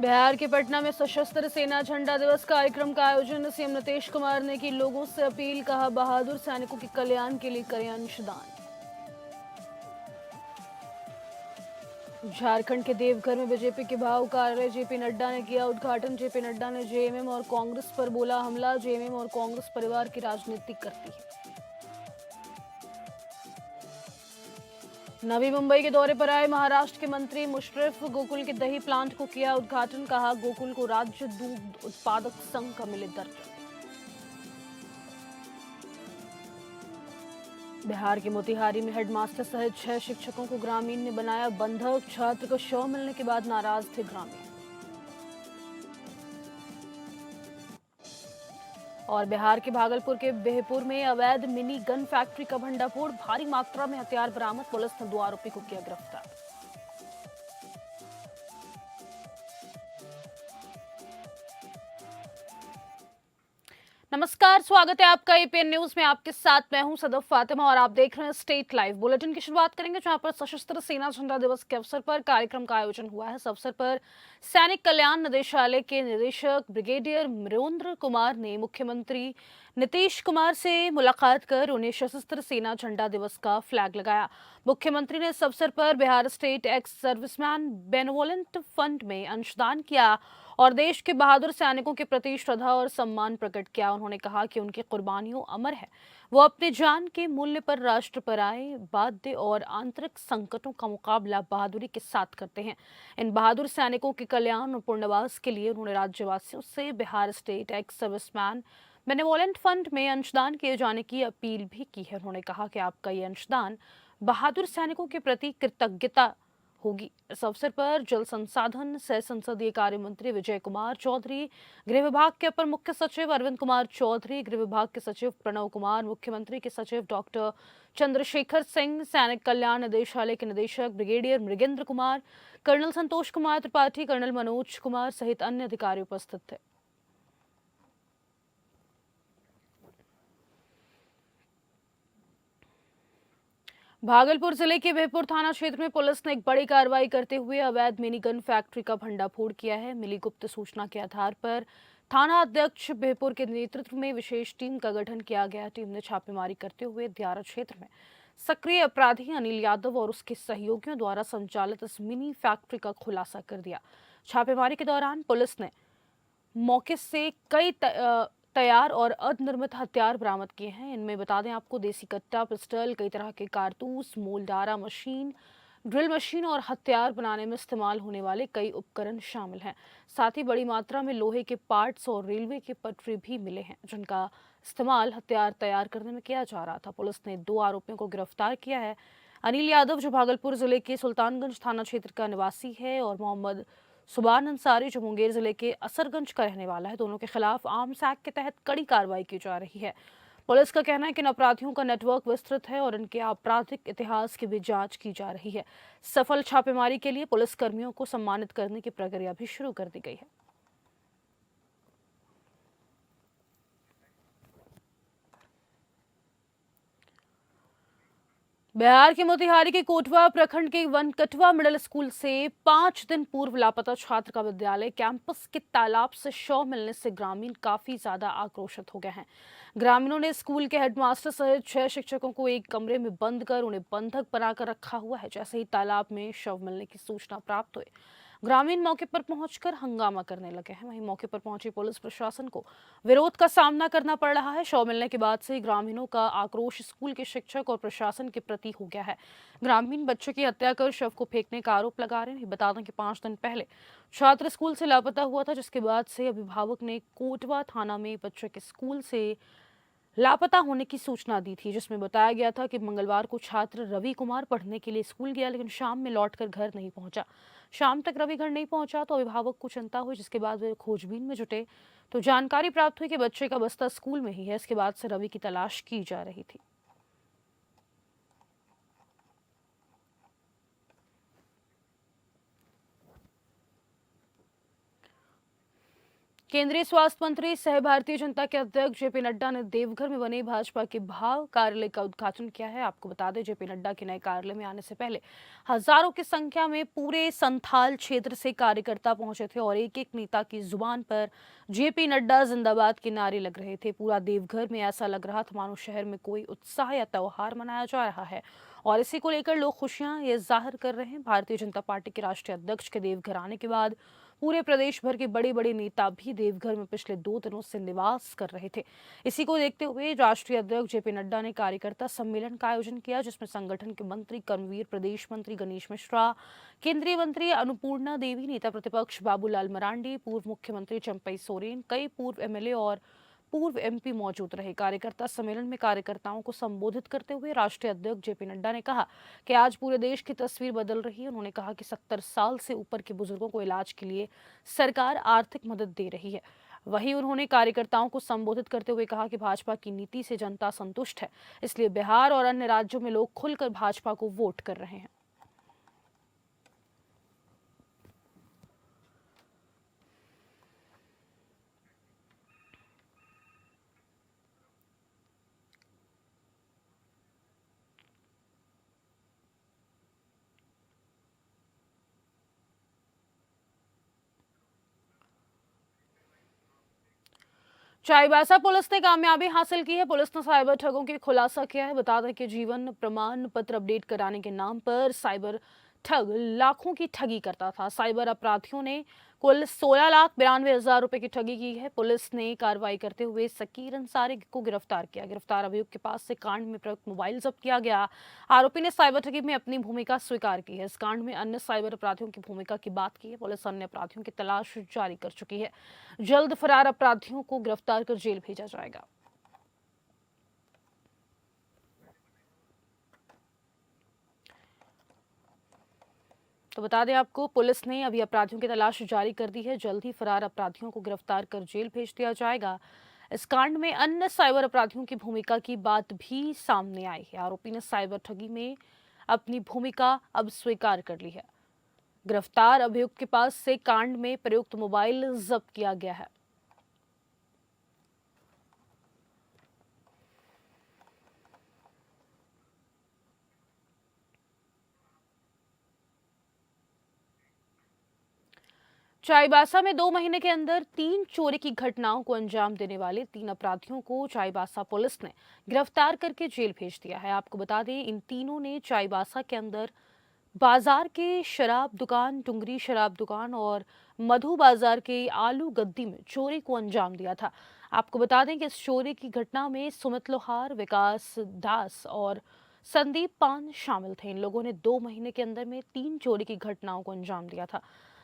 बिहार के पटना में सशस्त्र सेना झंडा दिवस कार्यक्रम का आयोजन। सीएम नीतीश कुमार ने की लोगों से अपील, कहा बहादुर सैनिकों के कल्याण के लिए करें अंशदान। झारखंड के देवघर में बीजेपी के भाव कार्यालय जेपी नड्डा ने किया उद्घाटन। जेपी नड्डा ने जेएमएम और कांग्रेस पर बोला हमला, जेएमएम और कांग्रेस परिवार की राजनीति करती है। नवी मुंबई के दौरे पर आए महाराष्ट्र के मंत्री मुशर्रफ गोकुल के दही प्लांट को किया उद्घाटन, कहा गोकुल को राज्य दूध उत्पादक संघ का मिले दर्जा। बिहार के मोतिहारी में हेडमास्टर सहित 6 शिक्षकों को ग्रामीण ने बनाया बंधक। छात्र को शव मिलने के बाद नाराज थे ग्रामीण। और बिहार के भागलपुर के बेहपुर में अवैध मिनी गन फैक्ट्री का भंडाफोड़, भारी मात्रा में हथियार बरामद, पुलिस ने 2 आरोपी को किया गिरफ्तार। नमस्कार, स्वागत है आपका एपीएन न्यूज में। आपके साथ मैं हूं सदफ फातिमा और आप देख रहे हैं स्टेट लाइव। बुलेटिन की शुरुआत करेंगे जहां पर सशस्त्र सेना झंडा दिवस के अवसर पर कार्यक्रम का आयोजन हुआ है। इस अवसर पर सैनिक कल्याण निदेशालय के निदेशक ब्रिगेडियर मृण्मयेंद्र कुमार ने मुख्यमंत्री नीतीश कुमार से मुलाकात कर उन्हें सशस्त्र सेना झंडा दिवस का फ्लैग लगाया। मुख्यमंत्री ने इस अवसर पर Bihar state ex serviceman benevolent fund में अंशदान किया और देश के बहादुर सैनिकों के प्रति श्रद्धा और सम्मान प्रकट किया। उन्होंने कहा कि उनकी कुर्बानियों अमर है। वो अपनी जान के मूल्य पर राष्ट्र पर आए बाध्य और आंतरिक संकटों का मुकाबला बहादुरी के साथ करते हैं। इन बहादुर सैनिकों के कल्याण और पुनर्वास के लिए उन्होंने राज्यवासियों से Bihar state ex serviceman benevolent fund में अंशदान किए जाने की अपील भी की है। उन्होंने कहा कि आपका ये अंशदान बहादुर सैनिकों के प्रति कृतज्ञता होगी। इस अवसर पर जल संसाधन सह संसदीय कार्य मंत्री विजय कुमार चौधरी, गृह विभाग के अपर मुख्य सचिव अरविंद कुमार चौधरी, गृह विभाग के सचिव प्रणव कुमार, मुख्यमंत्री के सचिव डॉक्टर चंद्रशेखर सिंह, सैनिक कल्याण निदेशालय के निदेशक brigadier Mrigendra Kumar, colonel Santosh Kumar Tripathi, colonel Manoj Kumar सहित अन्य अधिकारी उपस्थित थे। भागलपुर जिले के बेहपुर थाना क्षेत्र में पुलिस ने एक बड़ी कार्रवाई करते हुए अवैध मिनी गन फैक्ट्री का भंडाफोड़ किया है। मिली गुप्त सूचना के आधार पर थाना अध्यक्ष बेहपुर के नेतृत्व में विशेष टीम का गठन किया गया। टीम ने छापेमारी करते हुए दियारा क्षेत्र में सक्रिय अपराधी अनिल यादव और उसके सहयोगियों द्वारा संचालित इस मिनी फैक्ट्री का खुलासा कर दिया। छापेमारी के दौरान पुलिस ने मौके से कई तैयार और अर्धनिर्मित हथियार बरामद किए हैं। इनमें बता दें आपको देसी कट्टा, पिस्टल, कई तरह के कारतूस, मोलडारा मशीन, ड्रिल मशीन और हथियार बनाने में इस्तेमाल होने वाले कई उपकरण शामिल हैं। साथ ही बड़ी मात्रा में लोहे के पार्ट्स और रेलवे के पटरी भी मिले हैं, जिनका इस्तेमाल हथियार तैयार करने में किया जा रहा था। पुलिस ने 2 आरोपियों को गिरफ्तार किया है। अनिल यादव जो भागलपुर जिले के सुल्तानगंज थाना क्षेत्र का निवासी है और मोहम्मद सुबान अंसारी जो मुंगेर जिले के असरगंज का रहने वाला है। दोनों के खिलाफ आर्म्स एक्ट के तहत कड़ी कार्रवाई की जा रही है। पुलिस का कहना है कि इन अपराधियों का नेटवर्क विस्तृत है और इनके आपराधिक इतिहास की भी जांच की जा रही है। सफल छापेमारी के लिए पुलिस कर्मियों को सम्मानित करने की प्रक्रिया भी शुरू कर दी गई है। बिहार के मोतिहारी के कोटवा प्रखंड के वनकटवा मिडिल स्कूल से 5 दिन पूर्व लापता छात्र का विद्यालय कैंपस के तालाब से शव मिलने से ग्रामीण काफी ज्यादा आक्रोशित हो गए हैं। ग्रामीणों ने स्कूल के हेडमास्टर सहित 6 शिक्षकों को एक कमरे में बंद कर उन्हें बंधक बनाकर रखा हुआ है। जैसे ही तालाब में शव मिलने की सूचना प्राप्त हुई, ग्रामीण मौके पर पहुंचकर हंगामा करने लगे हैं। वहीं मौके पर पहुंची पुलिस प्रशासन को विरोध का सामना करना पड़ रहा है। शव मिलने के बाद से ग्रामीणों का आक्रोश स्कूल के शिक्षक और प्रशासन के प्रति हो गया है। ग्रामीण बच्चों की हत्या कर शव को फेंकने का आरोप लगा रहे हैं। बता दें कि 5 दिन पहले छात्र स्कूल से लापता हुआ था, जिसके बाद से अभिभावक ने कोटवा थाना में बच्चे के स्कूल से लापता होने की सूचना दी थी, जिसमें बताया गया था कि मंगलवार को छात्र रवि कुमार पढ़ने के लिए स्कूल गया, लेकिन शाम में लौटकर घर नहीं पहुंचा। शाम तक रवि घर नहीं पहुंचा तो अभिभावक को चिंता हुई, जिसके बाद वे खोजबीन में जुटे तो जानकारी प्राप्त हुई कि बच्चे का बस्ता स्कूल में ही है। इसके बाद से रवि की तलाश की जा रही थी। केंद्रीय स्वास्थ्य मंत्री सह भारतीय जनता के अध्यक्ष जेपी नड्डा ने देवघर में बने भाजपा के भाव कार्यालय का उद्घाटन किया है। आपको बता दें, जेपी नड्डा के नए कार्यालय में आने से पहले हजारों की संख्या में पूरे संथाल क्षेत्र से कार्यकर्ता पहुंचे थे और एक एक नेता की जुबान पर जेपी नड्डा जिंदाबाद के नारे लग रहे थे। पूरा देवघर में ऐसा लग रहा था मानो शहर में कोई उत्साह या त्योहार मनाया जा रहा है और इसी को लेकर लोग खुशियां ये जाहिर कर रहे हैं। भारतीय जनता पार्टी के राष्ट्रीय अध्यक्ष के देवघर आने के बाद पूरे प्रदेश भर के बड़े बड़े नेता भी देवघर में पिछले 2 दिनों से निवास कर रहे थे। इसी को देखते हुए राष्ट्रीय अध्यक्ष जेपी नड्डा ने कार्यकर्ता सम्मेलन का आयोजन किया, जिसमें संगठन के मंत्री कर्मवीर, प्रदेश मंत्री गणेश मिश्रा, केंद्रीय मंत्री अन्नपूर्णा देवी, नेता प्रतिपक्ष बाबूलाल मरांडी, पूर्व मुख्यमंत्री चंपई सोरेन, कई पूर्व एमएलए और पूर्व एमपी मौजूद रहे। कार्यकर्ता सम्मेलन में कार्यकर्ताओं को संबोधित करते हुए राष्ट्रीय अध्यक्ष जेपी नड्डा ने कहा कि आज पूरे देश की तस्वीर बदल रही है। उन्होंने कहा कि 70 साल से ऊपर के बुजुर्गों को इलाज के लिए सरकार आर्थिक मदद दे रही है। वहीं उन्होंने कार्यकर्ताओं को संबोधित करते हुए कहा कि भाजपा की नीति से जनता संतुष्ट है, इसलिए बिहार और अन्य राज्यों में लोग खुलकर भाजपा को वोट कर रहे हैं। चाईबासा पुलिस ने कामयाबी हासिल की है। पुलिस ने साइबर ठगों की खुलासा किया है। बता दें कि जीवन प्रमाण पत्र अपडेट कराने के नाम पर साइबर ठग लाखों की ठगी करता था। साइबर अपराधियों ने कुल 16,92,000 रुपए की ठगी की है। पुलिस ने कार्रवाई करते हुए सकीर अंसारी को गिरफ्तार किया। गिरफ्तार अभियुक्त के पास से कांड में प्रयुक्त मोबाइल जब्त किया गया। आरोपी ने साइबर ठगी में अपनी भूमिका स्वीकार की है। इस कांड में अन्य साइबर अपराधियों की भूमिका की बात की है। पुलिस अन्य अपराधियों की तलाश जारी कर चुकी है। जल्द फरार अपराधियों को गिरफ्तार कर जेल भेजा जाएगा। तो बता दें आपको, पुलिस ने अभी अपराधियों की तलाश जारी कर दी है। जल्द ही फरार अपराधियों को गिरफ्तार कर जेल भेज दिया जाएगा। इस कांड में अन्य साइबर अपराधियों की भूमिका की बात भी सामने आई है। आरोपी ने साइबर ठगी में अपनी भूमिका अब स्वीकार कर ली है। गिरफ्तार अभियुक्त के पास से कांड में प्रयुक्त मोबाइल जब्त किया गया है। चाईबासा में 2 महीने के अंदर 3 चोरी की घटनाओं को अंजाम देने वाले 3 अपराधियों को चाईबासा पुलिस ने गिरफ्तार करके जेल भेज दिया है। आपको बता दें, इन तीनों ने चाईबासा के अंदर बाजार के शराब दुकान, डुंगरी शराब दुकान और मधु बाजार के आलू गद्दी में चोरी को अंजाम दिया था। आपको बता दें कि इस चोरी की घटना में सुमित लोहार, विकास दास और संदीप पान शामिल थे। इन लोगों ने 2 महीने के अंदर में 3 चोरी की घटनाओं को अंजाम दिया था।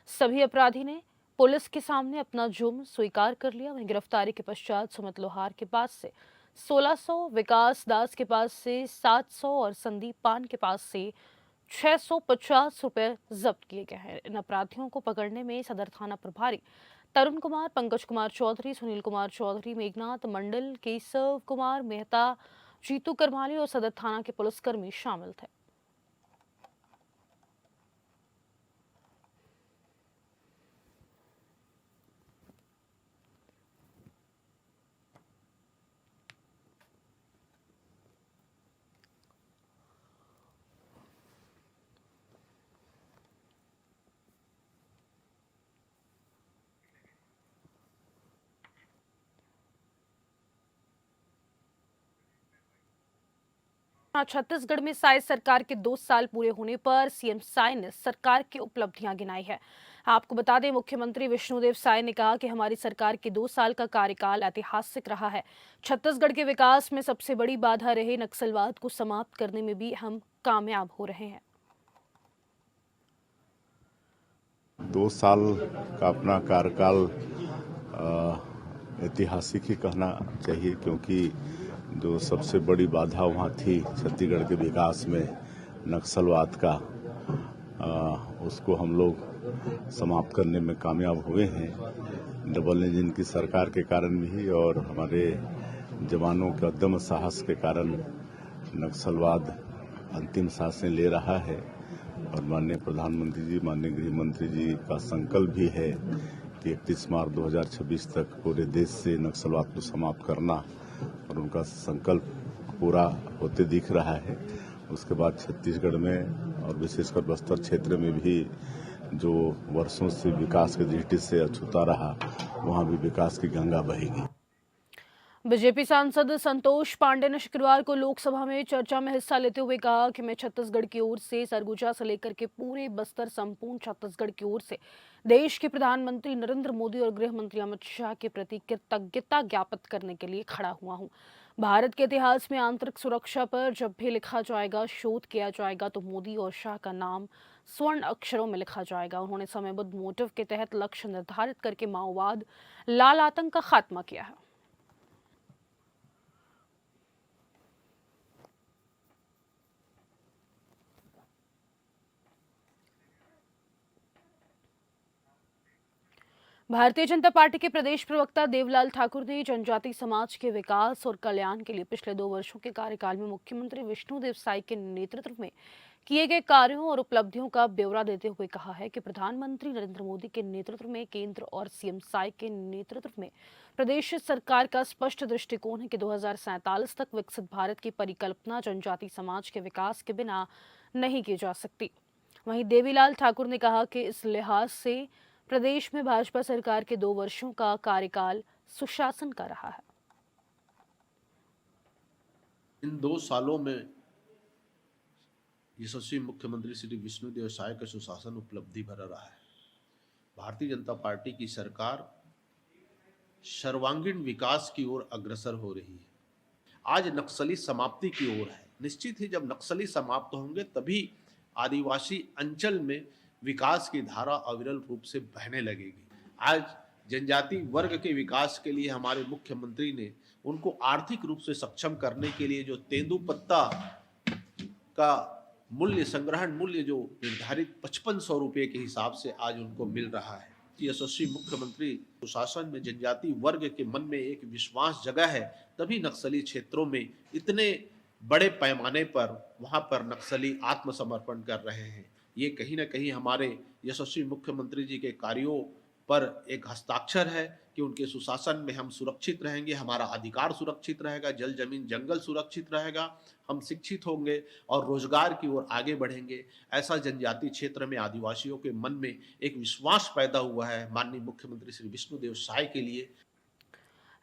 सभी अपराधी ने पुलिस के सामने अपना जुर्म स्वीकार कर लिया। वहीं गिरफ्तारी के पश्चात सुमित लोहार के पास से 1600, विकास दास के पास से 700 और संदीप पान के पास से 650 रुपए जब्त किए गए हैं। इन अपराधियों को पकड़ने में सदर थाना प्रभारी तरुण कुमार, पंकज कुमार चौधरी, सुनील कुमार चौधरी, मेघनाथ मंडल, केशव कुमार मेहता, जीतू करमाली और सदर थाना के पुलिसकर्मी शामिल थे। छत्तीसगढ़ में साय सरकार के 2 साल पूरे होने पर सीएम साय ने सरकार की उपलब्धियां गिनाई है। आपको बता दें, मुख्यमंत्री विष्णुदेव साय ने कहा कि हमारी सरकार के 2 साल का कार्यकाल ऐतिहासिक रहा है। छत्तीसगढ़ के विकास में सबसे बड़ी बाधा रहे नक्सलवाद को समाप्त करने में भी हम कामयाब हो रहे हैं। 2 साल का अपना कार्यकाल ऐतिहासिक ही कहना चाहिए, क्योंकि जो सबसे बड़ी बाधा वहाँ थी छत्तीसगढ़ के विकास में, नक्सलवाद का, उसको हम लोग समाप्त करने में कामयाब हुए हैं। डबल इंजन की सरकार के कारण भी और हमारे जवानों के उद्यम साहस के कारण नक्सलवाद अंतिम सांसें ले रहा है। और माननीय प्रधानमंत्री जी, माननीय गृह मंत्री जी का संकल्प भी है कि 31 मार्च 2026 तक पूरे देश से नक्सलवाद को समाप्त करना और उनका संकल्प पूरा होते दिख रहा है। उसके बाद छत्तीसगढ़ में और विशेषकर बस्तर क्षेत्र में भी जो वर्षों से विकास की दृष्टि से अछूता रहा, वहां भी विकास की गंगा बहेगी। बीजेपी सांसद संतोष पांडे ने शुक्रवार को लोकसभा में चर्चा में हिस्सा लेते हुए कहा कि मैं छत्तीसगढ़ की ओर से सरगुजा से लेकर के पूरे बस्तर संपूर्ण छत्तीसगढ़ की ओर से देश के प्रधानमंत्री नरेंद्र मोदी और गृह मंत्री अमित शाह के प्रति कृतज्ञता ज्ञापित करने के लिए खड़ा हुआ हूं। भारत के इतिहास में आंतरिक सुरक्षा पर जब भी लिखा जाएगा, शोध किया जाएगा, तो मोदी और शाह का नाम स्वर्ण अक्षरों में लिखा जाएगा। उन्होंने समयबद्ध मोटिव के तहत लक्ष्य निर्धारित करके माओवाद, लाल आतंक का खात्मा किया है। भारतीय जनता पार्टी के प्रदेश प्रवक्ता देवलाल ठाकुर ने जनजाति समाज के विकास और कल्याण के लिए पिछले 2 वर्षों के कार्यकाल में मुख्यमंत्री विष्णुदेव साय के नेतृत्व में किए गए कार्यों और उपलब्धियों का ब्यौरा देते हुए कहा है कि प्रधानमंत्री नरेंद्र मोदी के नेतृत्व में केंद्र और सीएम साय के नेतृत्व में प्रदेश सरकार का स्पष्ट दृष्टिकोण है कि 2047 तक विकसित भारत की परिकल्पना जनजाति समाज के विकास के बिना नहीं की जा सकती। वहीं देवीलाल ठाकुर ने कहा कि इस लिहाज से प्रदेश में भाजपा सरकार के 2 वर्षों का कार्यकाल सुशासन का रहा है। इन 2 सालों में यशस्वी मुख्यमंत्री श्री विष्णुदेव साय का सुशासन उपलब्धि भरा रहा है। भारतीय जनता पार्टी की सरकार सर्वांगीण विकास की ओर अग्रसर हो रही है। आज नक्सली समाप्ति की ओर है। निश्चित ही जब नक्सली समाप्त होंगे तभी आदिवासी अंचल में विकास की धारा अविरल रूप से बहने लगेगी। आज जनजाति वर्ग के विकास के लिए हमारे मुख्यमंत्री ने उनको आर्थिक रूप से सक्षम करने के लिए जो तेंदुपत्ता का मूल्य, संग्रहण मूल्य जो निर्धारित 5500 रुपये के हिसाब से आज उनको मिल रहा है। यशस्वी मुख्यमंत्री सुशासन में जनजाति वर्ग के मन में एक विश्वास जगा है, तभी नक्सली क्षेत्रों में इतने बड़े पैमाने पर वहां पर नक्सली आत्मसमर्पण कर रहे हैं। ये कहीं ना कहीं हमारे यशस्वी मुख्यमंत्री जी के कार्यों पर एक हस्ताक्षर है कि उनके सुशासन में हम सुरक्षित रहेंगे, हमारा अधिकार सुरक्षित रहेगा, जल जमीन जंगल सुरक्षित रहेगा, हम शिक्षित होंगे और रोजगार की ओर आगे बढ़ेंगे। ऐसा जनजाति क्षेत्र में आदिवासियों के मन में एक विश्वास पैदा हुआ है माननीय मुख्यमंत्री श्री विष्णुदेव साय के लिए।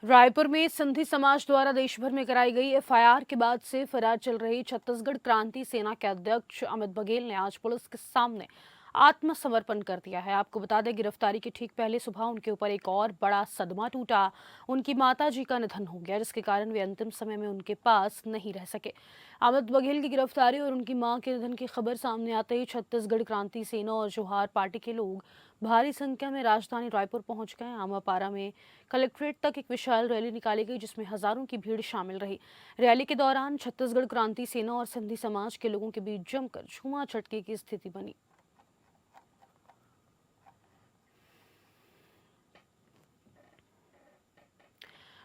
रायपुर में सिंधी समाज द्वारा देश भर में कराई गई एफआईआर के बाद से फरार चल रही छत्तीसगढ़ क्रांति सेना के अध्यक्ष अमित बघेल ने आज पुलिस के सामने आत्मसमर्पण कर दिया है। आपको बता दें, गिरफ्तारी के ठीक पहले सुबह उनके ऊपर एक और बड़ा सदमा टूटा। उनकी माता जी का निधन हो गया, जिसके कारण वे अंतिम समय में उनके पास नहीं रह सके। अमित बघेल की गिरफ्तारी और उनकी मां के निधन की खबर सामने आते ही छत्तीसगढ़ क्रांति सेना और जोहार पार्टी के लोग भारी संख्या में राजधानी रायपुर पहुंच गए। आमापारा में कलेक्ट्रेट तक एक विशाल रैली निकाली गई, जिसमें हजारों की भीड़ शामिल रही। रैली के दौरान छत्तीसगढ़ क्रांति सेना और सिंधी समाज के लोगों के बीच जमकर छूमा छटकी की स्थिति बनी।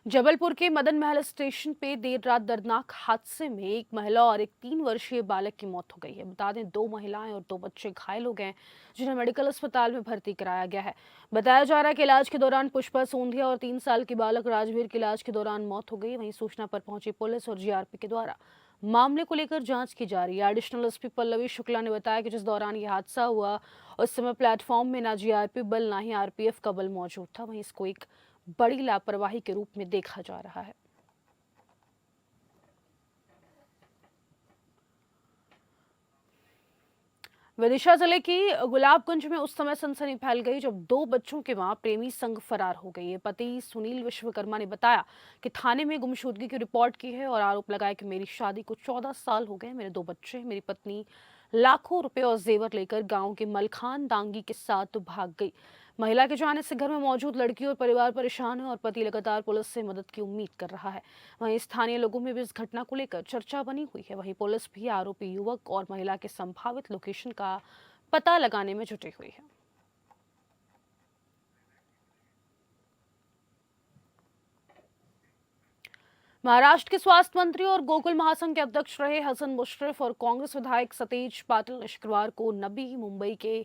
जबलपुर के मदन महल स्टेशन पे देर रात दर्दनाक हादसे में एक महिला और एक 3 वर्षीय बालक की मौत हो गई है। बता दें, 2 महिलाएं और 2 बच्चे घायल हो गए, जिन्हें मेडिकल अस्पताल में भर्ती कराया गया है। बताया जा रहा है कि इलाज के दौरान पुष्पा सोंधिया और 3 साल के बालक राजवीर की इलाज के दौरान मौत हो गई। वहीं सूचना पर पहुंची पुलिस और जीआरपी के द्वारा मामले को लेकर जांच की जा रही है। एडिशनल एसपी पल्लवी शुक्ला ने बताया कि जिस दौरान यह हादसा हुआ उस समय प्लेटफॉर्म में ना जीआरपी बल ना ही आरपीएफ का बल मौजूद था। वहीं इसको एक बड़ी लापरवाही के रूप में देखा जा रहा है। विदिशा जिले की गुलाबगंज में उस समय सनसनी फैल गई जब 2 बच्चों के मां प्रेमी संग फरार हो गई है। पति सुनील विश्वकर्मा ने बताया कि थाने में गुमशुदगी की रिपोर्ट की है और आरोप लगाया कि मेरी शादी को 14 साल हो गए, मेरे 2 बच्चे, मेरी पत्नी लाखों रुपए और जेवर लेकर गांव के मलखान दांगी के साथ भाग गई। महिला के जाने से घर में मौजूद लड़की और परिवार परेशान है और पति लगातार पुलिस से मदद की उम्मीद कर रहा है। वहीं स्थानीय लोगों में भी इस घटना को लेकर चर्चा बनी हुई है। वहीं पुलिस भी आरोपी युवक और महिला के संभावित लोकेशन का पता लगाने में जुटी हुई है। महाराष्ट्र के स्वास्थ्य मंत्री और गोकुल महासंघ के अध्यक्ष रहे हसन मुश्रीफ और कांग्रेस विधायक सतेज पाटिल ने शुक्रवार को नवी मुंबई के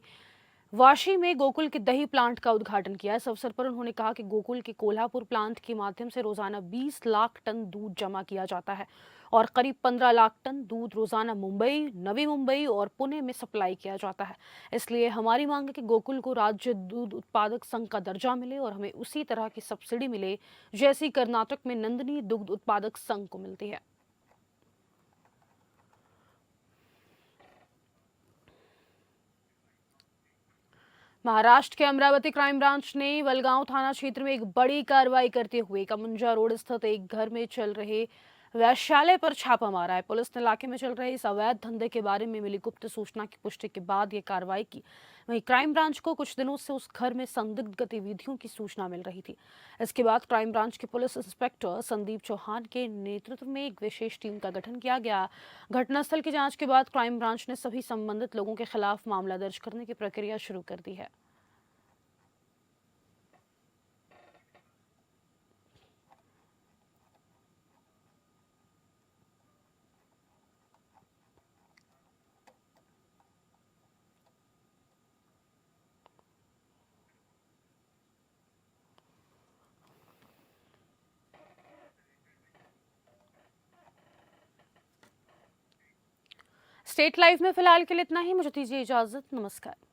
वाशी में गोकुल के दही प्लांट का उद्घाटन किया। इस अवसर पर उन्होंने कहा कि गोकुल के कोल्हापुर प्लांट के माध्यम से रोजाना 20 लाख टन दूध जमा किया जाता है और करीब 15 लाख टन दूध रोजाना मुंबई, नवी मुंबई और पुणे में सप्लाई किया जाता है। इसलिए हमारी मांग है कि गोकुल को राज्य दूध उत्पादक संघ का दर्जा मिले और हमें उसी तरह की सब्सिडी मिले जैसी कर्नाटक में नंदिनी दुग्ध उत्पादक संघ को मिलती है। महाराष्ट्र के अमरावती क्राइम ब्रांच ने वलगांव थाना क्षेत्र में एक बड़ी कार्रवाई करते हुए कमुंजा रोड स्थित एक घर में चल रहे वैश्यालय पर छापा मारा है। पुलिस ने इलाके में चल रहे इस अवैध धंधे के बारे में मिली गुप्त सूचना की पुष्टि के बाद ये कार्रवाई की। वहीं क्राइम ब्रांच को कुछ दिनों से उस घर में संदिग्ध गतिविधियों की सूचना मिल रही थी। इसके बाद क्राइम ब्रांच के पुलिस इंस्पेक्टर संदीप चौहान के नेतृत्व में एक विशेष टीम का गठन किया गया। घटनास्थल की जांच के बाद क्राइम ब्रांच ने सभी संबंधित लोगों के खिलाफ मामला दर्ज करने की प्रक्रिया शुरू कर दी है। स्टेट लाइव में फिलहाल के लिए इतना ही। मुझे दीजिए इजाजत। नमस्कार।